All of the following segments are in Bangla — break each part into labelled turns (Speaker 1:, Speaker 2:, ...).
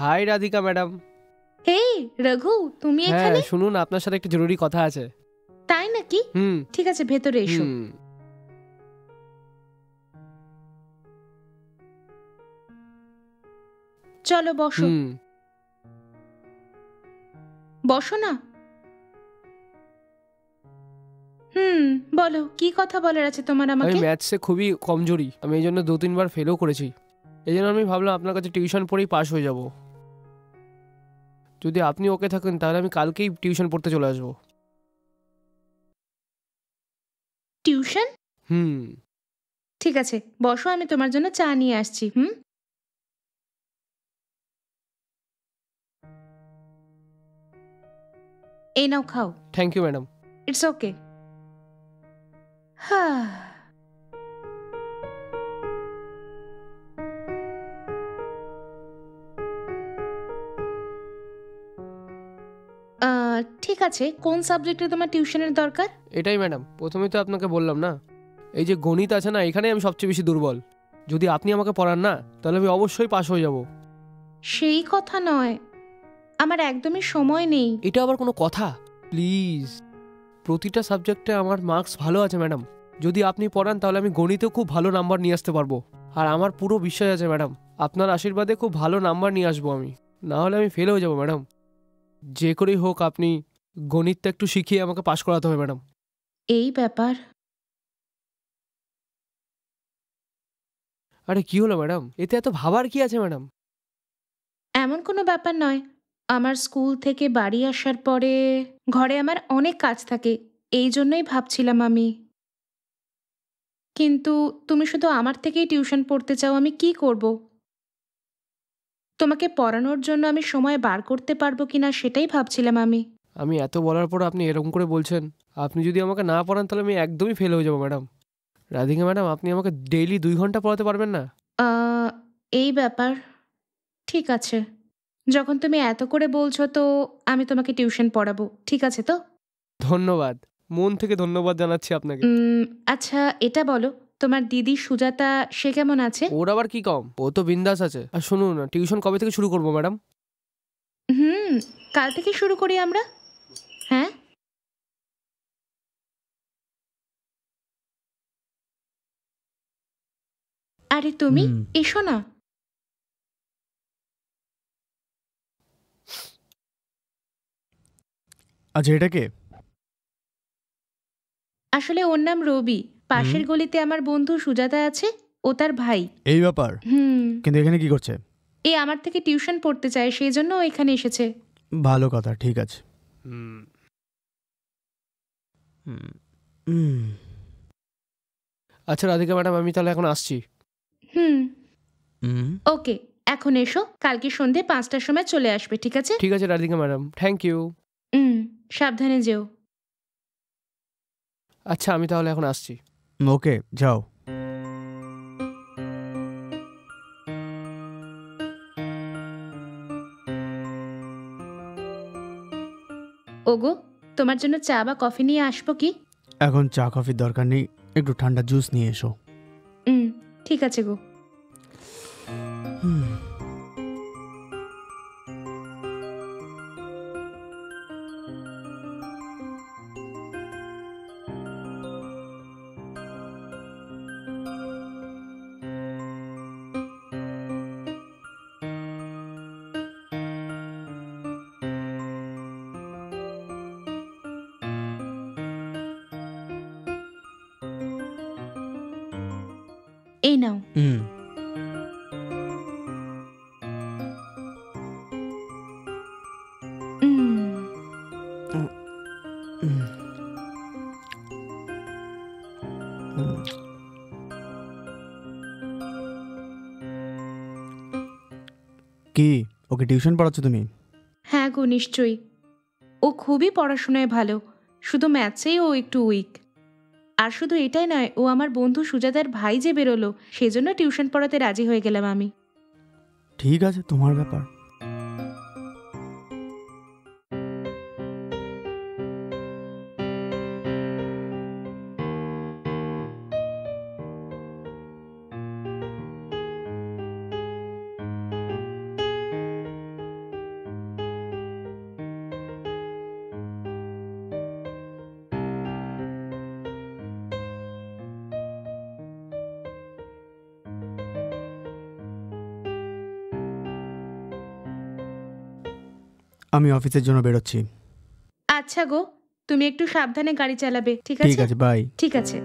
Speaker 1: High Radhika madam.
Speaker 2: এই রঘু, তুমি
Speaker 1: হ্যাঁ
Speaker 2: এখানে?
Speaker 1: শুনুন, আপনার সাথে একটা জরুরি কথা আছে।
Speaker 2: তাই নাকি? ঠিক আছে, ভেতরে এসো। চলো বসো। বসো না। বলো, কি কথা বলার আছে তোমার
Speaker 1: আমি
Speaker 2: আমাকে?
Speaker 1: ম্যাথসে খুবই কমজোরি, আমি এই জন্য 2-3 বার ফেলও করেছি। এই জন্য আমি ভাবলাম আপনার কাছে টিউশন পড়েই পাস হয়ে যাব। যদি আপনি ওকে থাকেন তাহলে আমি কালকেই টিউশন পড়তে চলে আসবো।
Speaker 2: টিউশন? ঠিক আছে, বসো, আমি তোমার জন্য চা নিয়ে আসছি। এই নাও, খাও।
Speaker 1: Thank you madam.
Speaker 2: It's okay. হ্যাঁ, ঠিক আছে, কোন সাবজেক্টে তোমার টিউশনের দরকার?
Speaker 1: এটাই ম্যাডাম, প্রথমেই তো আপনাকে বললাম না, এই যে গণিত আছে না, এখানে আমি সবচেয়ে বেশি দুর্বল। যদি আপনি আমাকে পড়ান না তাহলে আমি অবশ্যই পাস হয়ে যাব।
Speaker 2: সেই কথা নয়, আমার একদমই সময় নেই।
Speaker 1: এটা আবার কোনো কথা? প্লিজ, প্রতিটা সাবজেক্টে আমার মার্কস ভালো আছে ম্যাডাম। যদি আপনি পড়ান তাহলে আমি গণিতেও খুব ভালো নাম্বার নিয়ে আসতে পারবো। আর আমার পুরো বিশ্বাস আছে ম্যাডাম, আপনার আশীর্বাদে খুব ভালো নাম্বার নিয়ে আসবো আমি। না হলে আমি ফেল হয়ে যাবো ম্যাডাম। যে করেই হোক আপনি গণিতটা একটু শিখিয়ে আমাকে পাশ করাতে হবে ম্যাডাম।
Speaker 2: এই ব্যাপার?
Speaker 1: আরে কি হলো ম্যাডাম, এতে এত ভাবার কি আছে ম্যাডাম?
Speaker 2: এমন কোনো ব্যাপার নয়। আমার স্কুল থেকে বাড়ি আসার পরে ঘরে আমার অনেক কাজ থাকে, এই জন্যই ভাবছিলাম আমি। কিন্তু তুমি শুধু আমার থেকেই টিউশন পড়তে চাও, আমি কি করব? তোমাকে পড়ানোর জন্য আমি সময় বার করতে পারবো কিনা সেটাই ভাবছিলাম আমি।
Speaker 1: আমি এত বলার পর আপনি এরকম করে বলছেন। আপনি যদি আমাকে না পড়ান তাহলে আমি একদমই ফেল হয়ে যাবো ম্যাডাম। রাধিকা ম্যাডাম, আপনি আমাকে ডেইলি 2 ঘন্টা পড়াতে পারবেন না?
Speaker 2: এই ব্যাপার? ঠিক আছে, যখন তুমি এত করে বলছো তো আমি তোমাকে টিউশন পড়াবো, ঠিক আছে তো?
Speaker 1: ধন্যবাদ, মন থেকে ধন্যবাদ জানাচ্ছি আপনাকে।
Speaker 2: আচ্ছা, এটা বলো, তোমার দিদি সুজাতা, সে কেমন আছে?
Speaker 1: ওর আবার কি কম, ও তো বিন্দাস আছে। আর শুনুন না, টিউশন কবে থেকে শুরু করবো ম্যাডাম?
Speaker 2: কাল থেকে শুরু করি আমরা। হ্যাঁ, আরে তুমি এসো না।
Speaker 3: আচ্ছা, এটা কে?
Speaker 2: আসলে ওর নাম রবি। পাশের গলিতে আমার বন্ধু সুজাতা আছে, ও তার ভাই।
Speaker 3: এই ব্যাপার? কিন্তু এখানে কি করছে?
Speaker 2: এ আমার থেকে টিউশন পড়তে চায়, সেই জন্য ও এখানে এসেছে।
Speaker 3: ভালো কথা, ঠিক আছে।
Speaker 1: আচ্ছা রাধিকা ম্যাডাম, আমি তাহলে এখন আসছি।
Speaker 2: ওকে, এখন এসো, কালকে সন্ধে 5টার সময় চলে আসবে, ঠিক আছে?
Speaker 1: ঠিক আছে রাধিকা ম্যাডাম, থ্যাংক ইউ।
Speaker 2: সাবধানে যেও।
Speaker 1: আচ্ছা আমি তাহলে এখন আসছি।
Speaker 3: ওকে, যাও।
Speaker 2: ওগো, তোমার জন্য চা বা কফি নিয়ে আসবো কি?
Speaker 3: এখন চা কফির দরকার নেই, একটু ঠান্ডা জুস নিয়ে এসো।
Speaker 2: ঠিক আছে গো। এই নাও।
Speaker 3: কি, ওকে টিউশন পড়াচ্ছ তুমি?
Speaker 2: হ্যাঁ গো, নিশ্চয়ই। ও খুবই পড়াশোনায় ভালো, শুধু ম্যাথসেই ও একটু উইক। আর শুধু এটাই নয়, ও আমার বন্ধু সুজাতার ভাই যে বেরোলো, সেজন্য টিউশন পড়াতে রাজি হয়ে গেলাম আমি।
Speaker 3: ঠিক আছে, তোমার ব্যাপার। আমি অফিসের জন্য বেরোচ্ছি।
Speaker 2: আচ্ছা গো, তুমি একটু সাবধানে গাড়ি চালাবে, ঠিক
Speaker 3: ঠিক
Speaker 2: আছে?
Speaker 3: আছে, বাই।
Speaker 2: ঠিক আছে।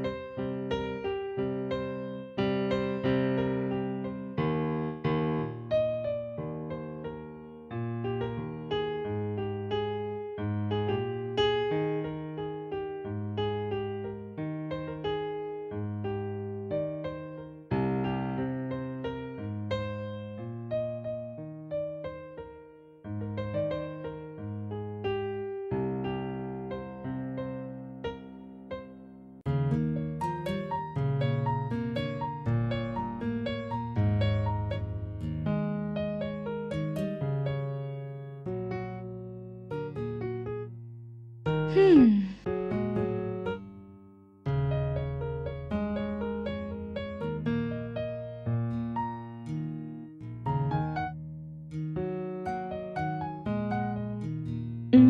Speaker 2: হুম। হুম।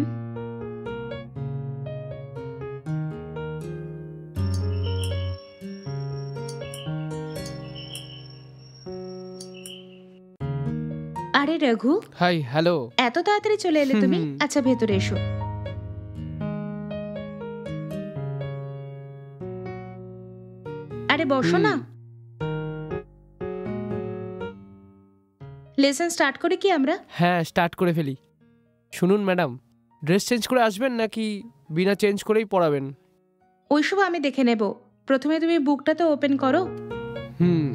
Speaker 2: আরে রঘু,
Speaker 1: হাই, হ্যালো।
Speaker 2: এত তাড়াতাড়ি চলে এলে তুমি?
Speaker 1: হুম।
Speaker 2: আচ্ছা, ভেতরে এসো। আরে বসো না। লেসন স্টার্ট করি কি আমরা?
Speaker 1: হ্যাঁ, স্টার্ট করে ফেলি। শুনুন ম্যাডাম, ড্রেস চেঞ্জ করে আসবেন নাকি বিনা চেঞ্জ করেই পড়াবেন?
Speaker 2: ওইসব আমি দেখে নেব। প্রথমে তুমি বুকটা তো ওপেন করো।
Speaker 1: হুম।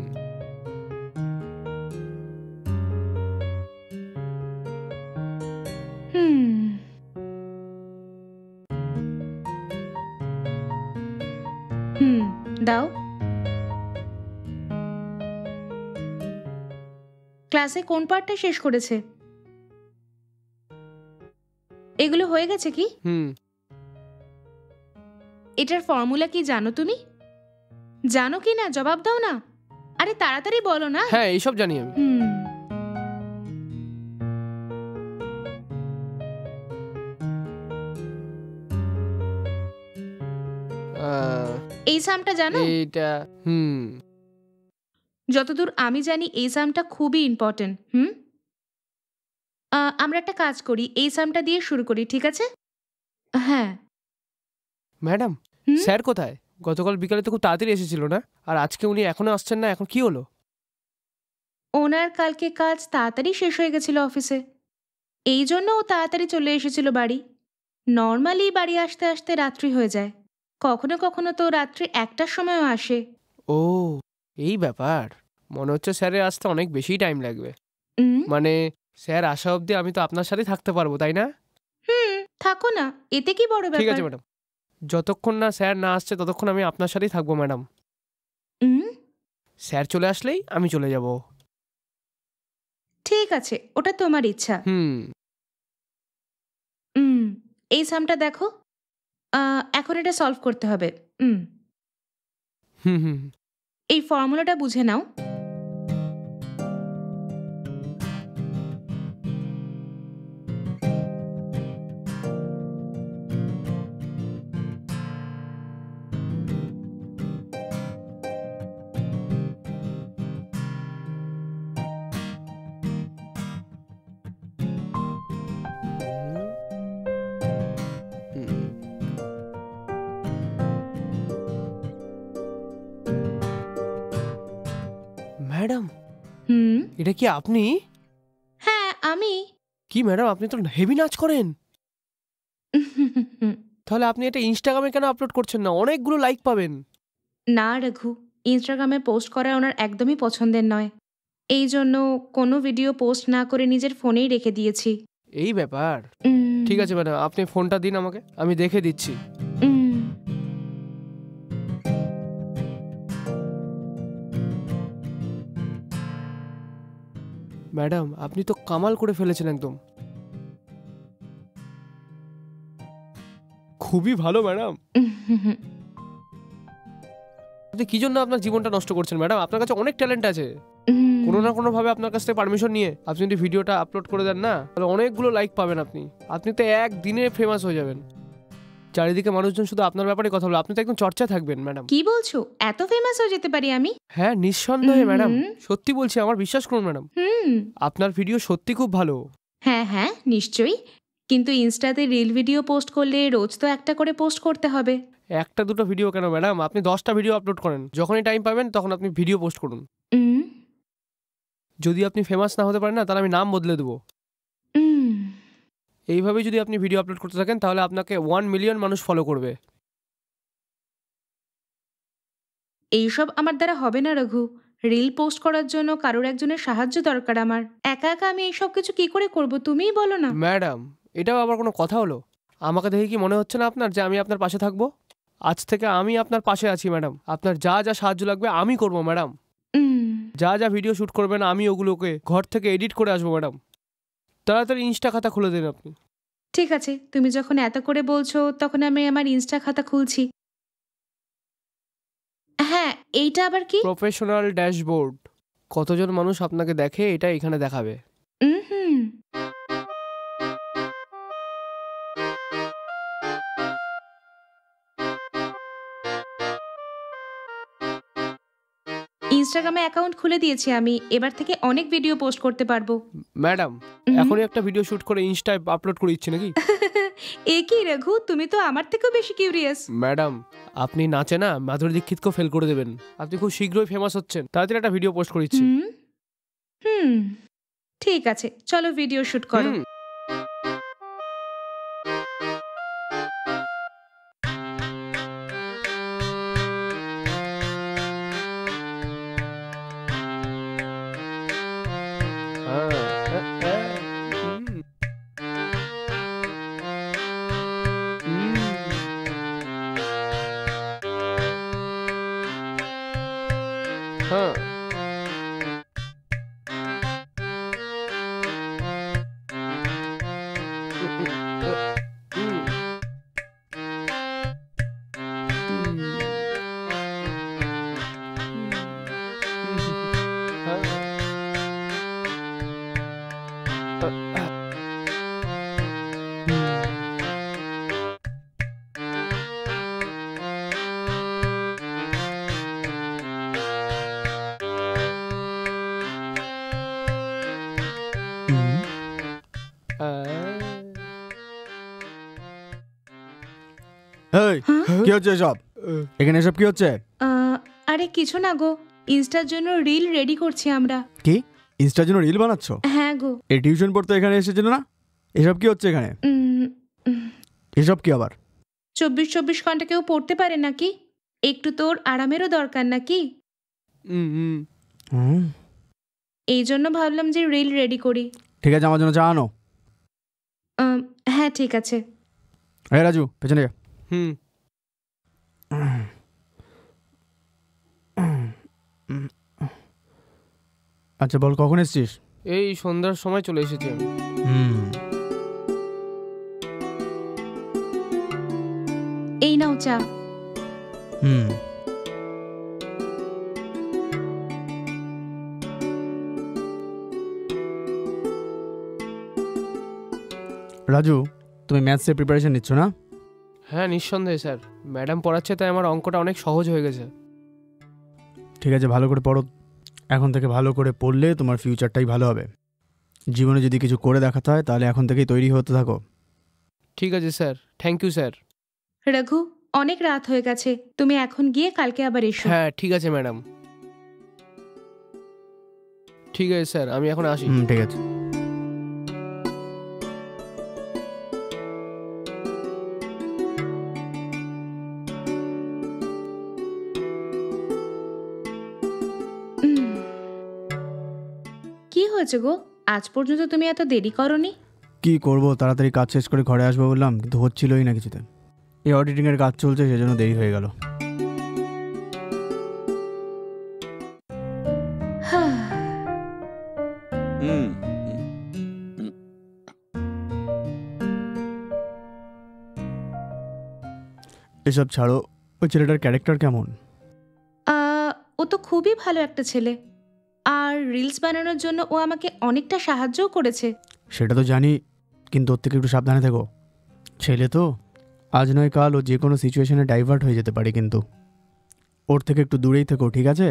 Speaker 2: হুম। হুম, দাও। ক্লাসে কোন পার্টটা শেষ করেছে? এগুলো হয়ে গেছে কি?
Speaker 1: হুম।
Speaker 2: এটার ফর্মুলা কি জানো তুমি? জানো কি না জবাব দাও না। আরে তাড়াতাড়ি বলো না।
Speaker 1: হ্যাঁ, এইসব জানি আমি।
Speaker 2: হুম। এই সামটা জানো?
Speaker 1: এইটা। হুম।
Speaker 2: যতদূর আমি জানি এই সামটা খুবই ইম্পর্টেন্ট। আমরা একটা কাজ করি, এই সামটা দিয়ে শুরু করি, ঠিক আছে? হ্যাঁ।
Speaker 1: ম্যাডাম,
Speaker 2: হুম?
Speaker 1: স্যার কোথায়? গতকাল বিকালে তো খুব তাড়াতাড়ি এসেছিল না? আর আজকে উনি এখনো আসছেন না, এখন কি হলো?
Speaker 2: ওনার কালকে কাজ তাড়াতাড়ি শেষ হয়ে গেছিল অফিসে, এই জন্য ও তাড়াতাড়ি চলে এসেছিল বাড়ি। নর্মালি বাড়ি আসতে আসতে রাত্রি হয়ে যায়, কখনো কখনো তো রাত্রি 1টার সময়ও আসে।
Speaker 1: ও, এই ব্যাপার। মনে হচ্ছে স্যারের আসতে অনেক বেশি টাইম লাগবে।
Speaker 2: হুম।
Speaker 1: মানে স্যার আসা অবধি আমি তো আপনার সাথেই থাকতে পারবো, তাই না?
Speaker 2: থাকো না, এতে কি বড়
Speaker 1: ঠিক
Speaker 2: ব্যাপার?
Speaker 1: আছে ম্যাডাম, যতক্ষণ না স্যার না আসছে ততক্ষণ আমি আপনার সাথেই থাকবো ম্যাডাম।
Speaker 2: হুম,
Speaker 1: স্যার চলে আসলেই আমি চলে যাব।
Speaker 2: ঠিক আছে, ওটা তোমার ইচ্ছা।
Speaker 1: হুম।
Speaker 2: হুম, এই সামটা দেখো। এখন এটা সলভ করতে হবে। হুম,
Speaker 1: হুম। হুম।
Speaker 2: এই ফর্মুলাটা বুঝে নাও।
Speaker 1: হুম। ম্যাডাম,
Speaker 2: হুম।
Speaker 1: এটা কি আপনি?
Speaker 2: হ্যাঁ, আমি।
Speaker 1: কি ম্যাডাম, আপনি তো হেভি নাচ করেন। তাহলে আপনি এটা ইনস্টাগ্রামে কেন আপলোড করছেন না? অনেকগুলো লাইক পাবেন।
Speaker 2: না রঘু, ইনস্টাগ্রামে পোস্ট করা ওনার একদমই পছন্দের নয়, এই জন্য কোনো ভিডিও পোস্ট না করে নিজের ফোনেই রেখে দিয়েছি।
Speaker 1: এই ব্যাপার।
Speaker 2: উম,
Speaker 1: ঠিক আছে ম্যাডাম, আপনি ফোনটা দিন আমাকে, আমি দেখে দিচ্ছি।
Speaker 2: উম,
Speaker 1: ম্যাডাম, আপনি তো কামাল করে ফেলেছেন একদম। খুবই ভালো ম্যাডাম।
Speaker 2: উম,
Speaker 1: আপনি কি জন্য আপনার জীবনটা নষ্ট করছেন ম্যাডাম? আপনার কাছে অনেক ট্যালেন্ট আছে।
Speaker 2: উম,
Speaker 1: কোনো না কোনো ভাবে আপনার কাছ থেকে পারমিশন নিয়ে আপনি যদি ভিডিওটা আপলোড করে দেন না, তাহলে অনেকগুলো লাইক পাবেন আপনি। আপনি তো একদিনে ফেমাস হয়ে যাবেন। চারিদিকে মানুষজন শুধু আপনার ব্যাপারে কথা বলবে, আপনি তো একদম চর্চায় থাকবেন ম্যাডাম।
Speaker 2: কি বলছো? এত ফেমাস হয়ে যেতে পারি আমি?
Speaker 1: হ্যাঁ, নিঃসন্দেহে ম্যাডাম,
Speaker 2: হুম।
Speaker 1: সত্যি বলছি, আমার বিশ্বাস করুন ম্যাডাম।
Speaker 2: হুম।
Speaker 1: আপনার ভিডিও সত্যি খুব ভালো।
Speaker 2: হ্যাঁ হ্যাঁ, নিশ্চয়ই। কিন্তু ইনস্টাতে রিল ভিডিও পোস্ট করলে রোজ তো একটা করে পোস্ট করতে হবে।
Speaker 1: একটা দুটো ভিডিও কেন ম্যাডাম, আপনি 10টা ভিডিও আপলোড করেন, যখনই টাইম পাবেন তখন আপনি ভিডিও পোস্ট করুন।
Speaker 2: উম,
Speaker 1: যদি আপনি ফেমাস না হতে পারেন না, তাহলে আমি নাম বদলে দেবো।
Speaker 2: উম,
Speaker 1: এইভাবে যদি আপনি ভিডিও আপলোড করতে থাকেন তাহলে আপনাকে 1 মিলিয়ন মানুষ ফলো করবে।
Speaker 2: এইসব আমার দ্বারা হবে না রঘু। রিল পোস্ট করার জন্য কারোর একজনের সাহায্য দরকার আমার। একা একা আমি এইসব কিছু কি করে করব, তুমিই বলো না।
Speaker 1: ম্যাডাম, এটাও আবার কোনো কথা হলো? আমাকে দেখে কি মনে হচ্ছে না আপনার যে আমি আপনার পাশে থাকবো? আজ থেকে আমি আপনার পাশে আছি ম্যাডাম। আপনার যা যা সাহায্য লাগবে আমি করব ম্যাডাম।
Speaker 2: উম,
Speaker 1: যা যা ভিডিও শ্যুট করবেন আমি ওগুলোকে ঘর থেকে এডিট করে আসবো ম্যাডাম। তাড়াতাড়ি ইনস্টা খাতা খুলে দিন আপনি।
Speaker 2: ঠিক আছে, তুমি যখন এত করে বলছো তখন আমি আমার ইনস্টা খাতা খুলছি। হ্যাঁ, এইটা আবার কি?
Speaker 1: Professional dashboard. কতজন মানুষ আপনাকে দেখে এটা এখানে দেখাবে।
Speaker 2: হুম। ইনস্টাগ্রামে অ্যাকাউন্ট খুলে দিয়েছি আমি, এবার থেকে অনেক ভিডিও পোস্ট করতে পারবো।
Speaker 1: ম্যাডাম,
Speaker 2: হুম।
Speaker 1: এখনই একটা ভিডিও শ্যুট করে ইনস্টায় আপলোড করে দিচ্ছি নাকি?
Speaker 2: এ কি রঘু, তুমি তো আমার থেকেও বেশি কিউরিয়াস।
Speaker 1: ম্যাডাম, আপনি নাচে না মাধুরী দীক্ষিতকেও ফেল করে দেবেন। আপনি খুব শীঘ্রই ফেমাস হচ্ছেন, তাড়াতাড়ি একটা ভিডিও পোস্ট করে দিচ্ছি।
Speaker 2: হুম হুম ঠিক আছে, চলো ভিডিও শুট করো।
Speaker 1: হুম। হ্যাঁ।
Speaker 3: এই কি হচ্ছে এসব? এখানে এসব কি হচ্ছে?
Speaker 2: আরে কিছু না গো, ইনস্টার জন্য রিল রেডি করছি আমরা।
Speaker 3: কি ইনস্টার জন্য রিল বানাচ্ছ?
Speaker 2: হ্যাঁ গো।
Speaker 3: এই টিউশন পড়তে এখানে এসেছিল না? এসব কি হচ্ছে এখানে?
Speaker 2: উম, উম,
Speaker 3: এসব কি আবার?
Speaker 2: 24 ঘন্টা কেউ পড়তে পারে নাকি? একটু তোর আরামেরও দরকার নাকি?
Speaker 3: হুম,
Speaker 2: এই জন্য ভাবলাম যে রিল রেডি করি।
Speaker 3: ঠিক আছে, আমার জন্য চা আনো।
Speaker 2: হ্যাঁ ঠিক আছে।
Speaker 3: এই রাজু, পেছনে যা।
Speaker 1: হুম।
Speaker 3: আচ্ছা বল, কখন এসছিস?
Speaker 1: এই সন্ধ্যার সময় চলে এসেছি আমি।
Speaker 2: এই নাও চা।
Speaker 3: হুম। রাজু, তুমি ম্যাথসের প্রিপারেশন নিচ্ছ না?
Speaker 1: হ্যাঁ নিঃসন্দেহে স্যার, ম্যাডাম পড়াচ্ছে তাই আমার অঙ্কটা অনেক সহজ হয়ে গেছে।
Speaker 3: ঠিক আছে, ভালো করে পড়ো। এখন থেকে ভালো করে পড়লে তোমার ফিউচারটাই ভালো হবে। জীবনে যদি কিছু করে দেখাতে হয় তাহলে এখন থেকেই তৈরি হতে থাকো।
Speaker 1: ঠিক আছে sir, thank you sir.
Speaker 2: Raghu, অনেক রাত হয়ে গেছে, তুমি এখন গিয়ে কালকে আবার এসো।
Speaker 1: হ্যাঁ ঠিক আছে ম্যাডাম। ঠিক আছে স্যার, আমি এখন আসি।
Speaker 3: ঠিক আছে।
Speaker 2: উম, কি হয়েছে গো, আজ পর্যন্ত তুমি এত দেরি করনি?
Speaker 3: কি করব, তাড়াতাড়ি কাজ শেষ করে ঘরে আসবো বললাম, কিন্তু হচ্ছিলই না কিছুতে। এই অডিটিংয়ের কাজ চলছে, সেজন্য দেরি হয়ে গেল। এসব ছাড়ো, ওই ছেলেটার ক্যারেক্টার কেমন?
Speaker 2: ও তো খুবই ভালো একটা ছেলে, আর রিলস বানানোর জন্য ও আমাকে অনেকটা সাহায্যও করেছে।
Speaker 3: সেটা তো জানি, কিন্তু ওর থেকে একটু সাবধানে থেকো। ছেলে তো, আজ নয় কাল ও যে কোনো সিচুয়েশনে ডাইভার্ট হয়ে যেতে পারে, কিন্তু ওর থেকে একটু দূরেই থেকো, ঠিক আছে?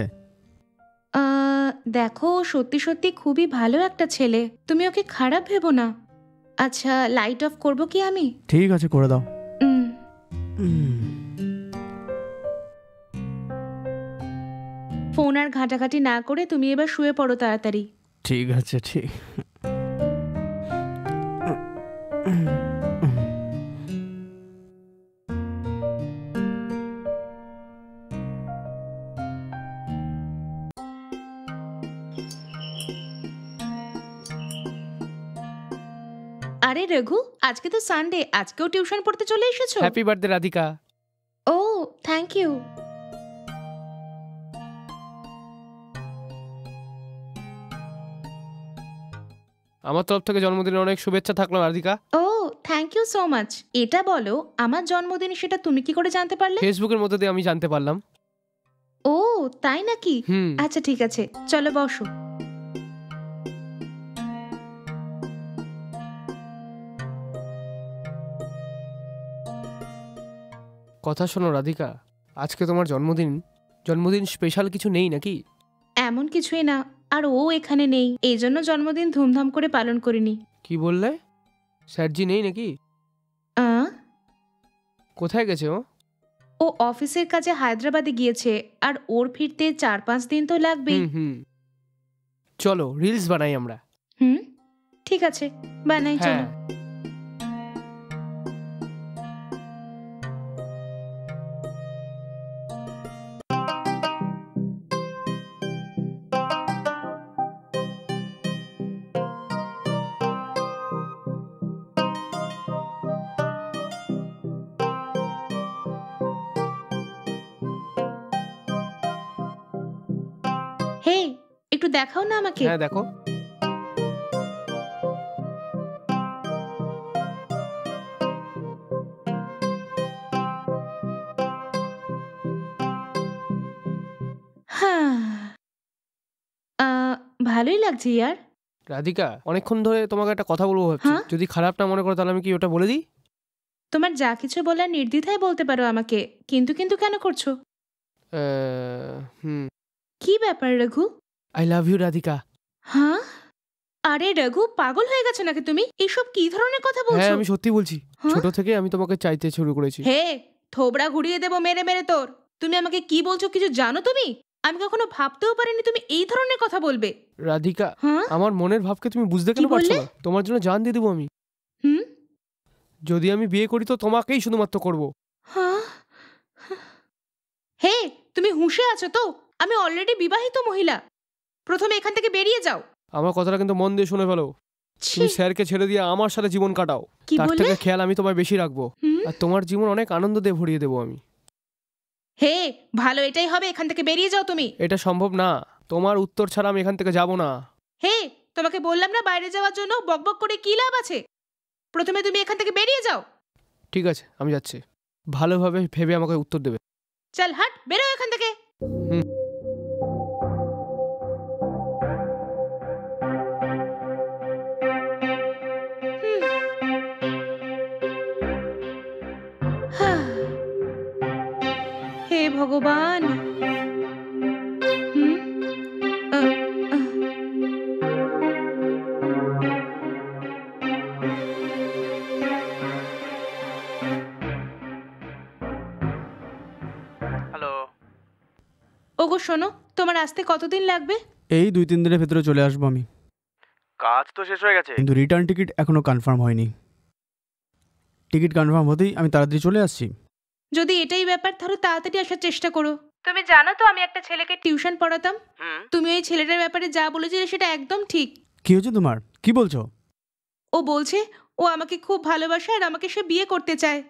Speaker 2: দেখো, ও সত্যি সত্যি খুবই ভালো একটা ছেলে, তুমি ওকে খারাপ ভেবো না। আচ্ছা, লাইট অফ করব কি আমি?
Speaker 3: ঠিক আছে, করে দাও।
Speaker 2: উম, ফোন আর ঘাটাঘাটি না করে তুমি এবার শুয়ে পড়ো তাড়াতাড়ি।
Speaker 3: ঠিক আছে, ঠিক।
Speaker 2: আরে রঘু, আজকে তো সানডে, আজকেও টিউশন পড়তে চলে এসেছো?
Speaker 1: Happy birthday Radhika.
Speaker 2: ও, থ্যাংক ইউ।
Speaker 1: আমার তরফ থেকে জন্মদিনের অনেক শুভেচ্ছা থাকলো রাধিকা।
Speaker 2: ও, থ্যাংক ইউ সো মাচ। এটা বলো, আমার জন্মদিন সেটা তুমি কি করে জানতে পারলে?
Speaker 1: ফেসবুকের মধ্যে দিয়ে আমি জানতে পারলাম।
Speaker 2: ও, তাই নাকি?
Speaker 1: হুম।
Speaker 2: আচ্ছা ঠিক আছে, চলো বসো।
Speaker 1: কথা শোনো রাধিকা, আজকে তোমার জন্মদিন। জন্মদিন স্পেশাল কিছু নেই নাকি?
Speaker 2: এমন কিছুই না, আর ও এখানে নেই, এই জন্য জন্মদিন ধুমধাম করে পালন করিনি।
Speaker 1: কি বললে? স্যারজি নেই নাকি?
Speaker 2: আহ,
Speaker 1: কোথায় গেছে ও?
Speaker 2: ও অফিসের কাজে হায়দ্রাবাদে গিয়েছে, আর ওর ফিরতে 4-5 দিন তো লাগবেই।
Speaker 1: হুম। চলো রিলস বানাই আমরা।
Speaker 2: হুম, ঠিক আছে, বানাই চলো।
Speaker 1: হ্যাঁ।
Speaker 2: হে, একটু দেখাও না আমাকে।
Speaker 1: হ্যাঁ দেখো।
Speaker 2: হ্যাঁ, ভালোই লাগছে ইয়ার।
Speaker 1: রাধিকা, অনেকক্ষণ ধরে তোমাকে একটা কথা বলবো ভাবছি।
Speaker 2: হ্যাঁ?
Speaker 1: যদি খারাপ না মনে করো তাহলে আমি কি ওটা বলে দিই?
Speaker 2: তোমার যা কিছু বলার নির্দ্বিধায় বলতে পারো আমাকে, কিন্তু কিন্তু কেন করছো?
Speaker 1: হুম।
Speaker 2: কি ব্যাপার Raghu?
Speaker 1: I love you Radhika.
Speaker 2: হ্যাঁ? আরে রঘু, পাগল হয়ে গেছো নাকি তুমি? এসব কি ধরনের কথা
Speaker 1: হ্যাঁ
Speaker 2: বলছো?
Speaker 1: আমি সত্যি বলছি।
Speaker 2: হ্যাঁ?
Speaker 1: ছোট থেকে আমি তোমাকে চাইতে শুরু করেছি।
Speaker 2: হে, থোবড়া ঘুরিয়ে দেবো মেরে মেরে তোর। তুমি আমাকে কি বলছো কিছু জানো তুমি? আমি কখনো ভাবতেও পারিনি তুমি এই ধরনের কথা বলবে।
Speaker 1: রাধিকা,
Speaker 2: হ্যাঁ?
Speaker 1: আমার মনের ভাবকে তুমি বুঝতে কেন
Speaker 2: কি
Speaker 1: পারছো
Speaker 2: বললে?
Speaker 1: না? তোমার জন্য জান দিয়ে দেবো আমি।
Speaker 2: হুম?
Speaker 1: যদি আমি বিয়ে করি তো তোমাকেই শুধুমাত্র করব।
Speaker 2: হ্যাঁ? হে, তুমি হুঁশে আছো তো? আমি অলরেডি বিবাহিত মহিলা। প্রথমে এখান থেকে বেরিয়ে যাও।
Speaker 1: আমার কথাটা কিন্তু মন দিয়ে শুনে ফেলো।
Speaker 2: ছি,
Speaker 1: তুমি স্যারকে ছেড়ে দিয়ে আমার সাথে জীবন কাটাও।
Speaker 2: কি
Speaker 1: তার
Speaker 2: বললে?
Speaker 1: থেকে খেয়াল আমি তোমায় বেশি রাখবো।
Speaker 2: হুম?
Speaker 1: আর তোমার জীবন অনেক আনন্দ দিয়ে ভরিয়ে দেবো আমি।
Speaker 2: হে, ভালো এটাই হবে, এখান থেকে বেরিয়ে যাও তুমি।
Speaker 1: এটা সম্ভব না। তোমার উত্তর ছাড়া আমি এখান থেকে যাব না।
Speaker 2: হে, তোমাকে বললাম না বাইরে যাওয়ার জন্য, বকবক করে কি লাভ আছে? প্রথমে তুমি এখান থেকে বেরিয়ে যাও।
Speaker 1: ঠিক আছে, আমি যাচ্ছি। ভালোভাবে ভেবে আমাকে উত্তর দেবে।
Speaker 2: চল হাট, বেরো এখান থেকে।
Speaker 1: হুম।
Speaker 2: হাহ। হে ভগবান। হুম? আহ, আহ।
Speaker 3: হ্যালো।
Speaker 2: ওগো শোনো, তোমার আসতে কতদিন লাগবে?
Speaker 3: এই 2-3 দিনের ভেতরে চলে আসবো আমি। কাজ তো শেষ হয়ে গেছে, কিন্তু রিটার্ন টিকিট এখনো কনফার্ম হয়নি। টিকিট কনফার্ম হতেই আমি তাড়াতাড়ি চলে আসছি।
Speaker 2: যদি এটাই ব্যাপার, তাহলে তাড়াতাড়ি আসার চেষ্টা করো। তুমি জানো তো আমি একটা ছেলেকে টিউশন পড়াতাম। তুমি ওই ছেলেটার ব্যাপারে যা বলেছিলে সেটা একদম ঠিক।
Speaker 3: কি হয়েছে তোমার? কি বলছো?
Speaker 2: ও বলছে ও আমাকে খুব ভালোবাসে আর আমাকে সে বিয়ে করতে চায়।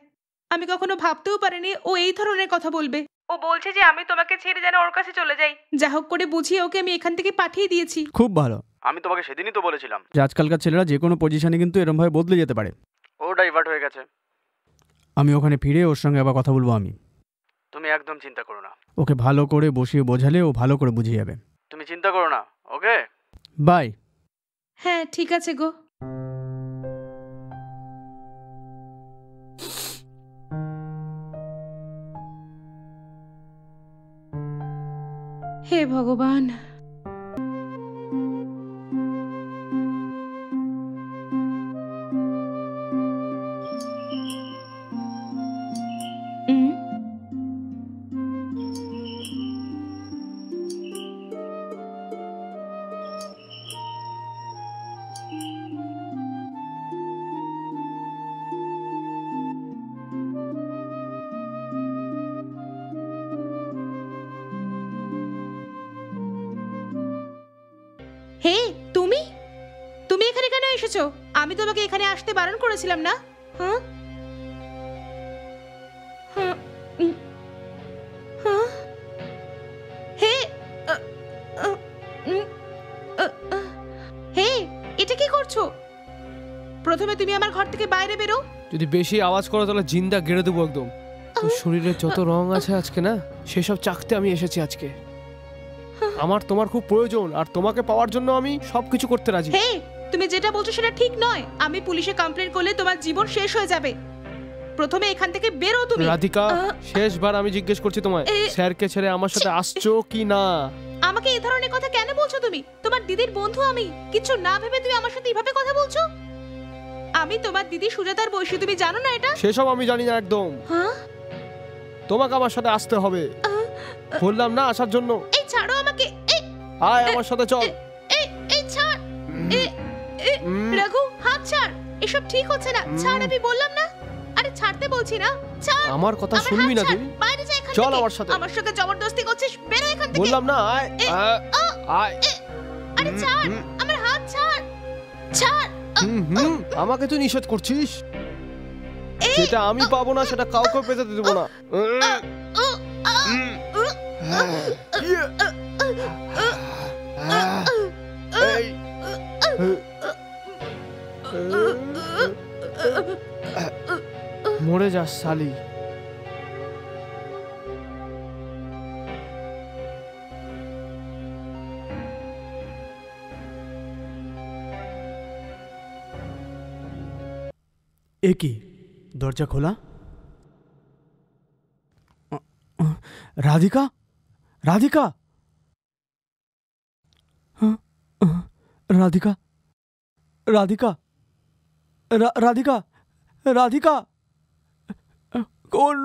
Speaker 2: আমি কখনো ভাবতেও পারিনি ও এই ধরনের কথা বলবে। ও বলছে যে আমি তোমাকে ছেড়ে যেন ওর কাছে চলে যাই। যা হোক করে বুঝিয়ে ওকে আমি এখান থেকে পাঠিয়ে দিয়েছি।
Speaker 3: খুব ভালো। আমি তোমাকে সেদিনই তো বলেছিলাম যে আজকালকার ছেলেরা যে কোনো পজিশনে কিন্তু এরমভাবে বদলে যেতে পারে। ও ডাইভার্ট হয়ে গেছে। আমি ওখানে ফিরে ওর সঙ্গে আবার কথা বলবো আমি। তুমি একদম চিন্তা করো না। ওকে ভালো করে বসিয়ে বোঝালে ও ভালো করে বুঝে যাবে। তুমি চিন্তা করো না, ওকে? বাই।
Speaker 2: হ্যাঁ ঠিক আছে গো। হে ভগবান। হে, তুমি তুমি এখানে কেন এসেছো? আমি তোমাকে এখানে আসতে বারণ করেছিলাম না? হ্যাঁ হ্যাঁ, হ্যাঁ। হে, হে, এটা কি করছো? প্রথমে তুমি আমার ঘর থেকে বাইরে বেরো।
Speaker 1: যদি বেশি আওয়াজ করো তাহলে জিন্দা গেড়ে দেবো একদম। তোর শরীরে যত রং আছে আজকে না, সেসব চাকতে আমি এসেছি আজকে। আমার তোমার খুব প্রয়োজন, আর তোমাকে পাওয়ার জন্য আমি সবকিছু করতে রাজি।
Speaker 2: হে, তুমি যেটা বলছো সেটা ঠিক নয়। আমি পুলিশে কমপ্লেন করলে তোমার জীবন শেষ হয়ে যাবে। প্রথমে এখান থেকে বেরো তুমি।
Speaker 1: রাধিকা, শেষবার আমি জিজ্ঞেস করছি তোমায়, স্যারকে ছেড়ে আমার সাথে আসছো কি না?
Speaker 2: আমাকে এই ধরনের কথা কেন বলছো তুমি? তোমার দিদির বন্ধু আমি। কিছু না ভেবে তুমি আমার সাথে এইভাবে কথা বলছো? আমি তোমার দিদি সুজাতার বয়সী, তুমি জানো না এটা?
Speaker 1: সেসব আমি জানি না একদম।
Speaker 2: হ্যাঁ,
Speaker 1: তোমাকে আমার সাথে আসতে হবে, বললাম না আসার জন্য।
Speaker 2: এই ছাড়ো আমাকে। এই
Speaker 1: আয় আমার সাথে চল।
Speaker 2: এই এই ছাড়। রঘু, হাত ছাড়। এসব ঠিক হচ্ছে না। ছাড়, আমি বললাম না। আরে ছাড়তে বলছি না। ছাড়।
Speaker 1: আমার কথা শুনবি না তুই?
Speaker 2: বাইরে যা এখান থেকে।
Speaker 1: চল আমার সাথে।
Speaker 2: আমার সঙ্গে জবরদস্তি করছিস, বেরো এখান থেকে।
Speaker 1: বললাম না আয়। আয়।
Speaker 2: আরে ছাড়, আমার হাত ছাড়। ছাড়।
Speaker 1: আমাকে তুই নিষেধ করছিস? যেটা আমি পাবো না সেটা কাউকে পেতে দেবো না। মরে যাস শালি।
Speaker 3: এ কি, দরজা খোলা? রাধিকা, রাধিকা, রাধিকা, রাধিকা, রাধিকা, রাধিকা, কোন